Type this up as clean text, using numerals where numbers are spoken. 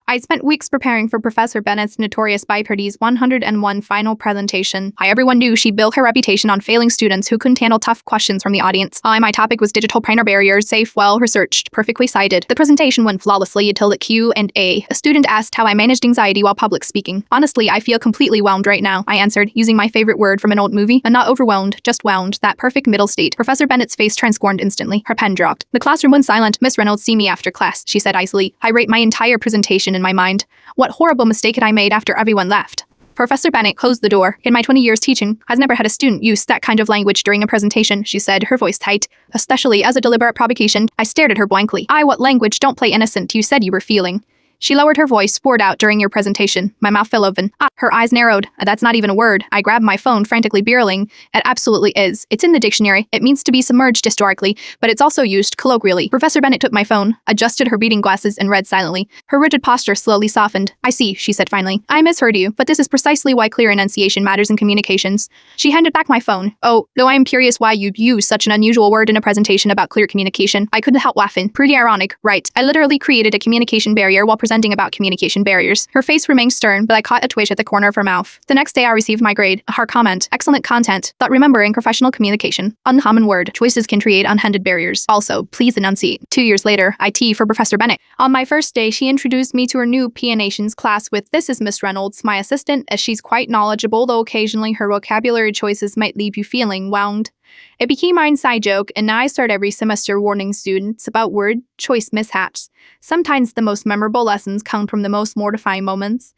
I spent weeks preparing for Professor Bennett's notorious Biparty's 101 final presentation. Everyone knew she built her reputation on failing students who couldn't handle tough questions from the audience. My topic was digital printer barriers, safe, well-researched, perfectly cited. The presentation went flawlessly until the Q&A. A student asked how I managed anxiety while public speaking. Honestly, I feel completely whelmed right now, I answered, using my favorite word from an old movie. And not overwhelmed, just whelmed, that perfect middle state. Professor Bennett's face transformed instantly. Her pen dropped. The classroom went silent. Miss Reynolds, see me after class, she said icily. I rate my entire presentation in my mind. What horrible mistake had I made after everyone left? Professor Bennett closed the door. In my 20 years teaching, I've never had a student use that kind of language during a presentation, she said, her voice tight. Especially as a deliberate provocation. I stared at her blankly. What language don't play innocent you said you were feeling? She lowered her voice, poured out during your presentation. My mouth fell open. Her eyes narrowed. That's not even a word. I grabbed my phone, frantically barreling. It absolutely is. It's in the dictionary. It means to be submerged historically, but it's also used colloquially. Professor Bennett took my phone, adjusted her reading glasses, and read silently. Her rigid posture slowly softened. I see, she said finally. I misheard you, but this is precisely why clear enunciation matters in communications. She handed back my phone. Oh, though I am curious why you'd use such an unusual word in a presentation about clear communication. I couldn't help laughing. Pretty ironic, right? I literally created a communication barrier while presenting about communication barriers. Her face remained stern, but I caught a twitch at the corner of her mouth. The next day I received my grade, a hard comment. Excellent content. Thought remembering professional communication. Uncommon word. Choices can create unhindered barriers. Also, please enunciate. 2 years later, IT for Professor Bennett. On my first day, she introduced me to her new PNations class with, "This is Miss Reynolds, my assistant," as she's quite knowledgeable, though occasionally her vocabulary choices might leave you feeling whelmed. It became my inside joke, and now I start every semester warning students about word choice mishaps. Sometimes the most memorable lessons come from the most mortifying moments.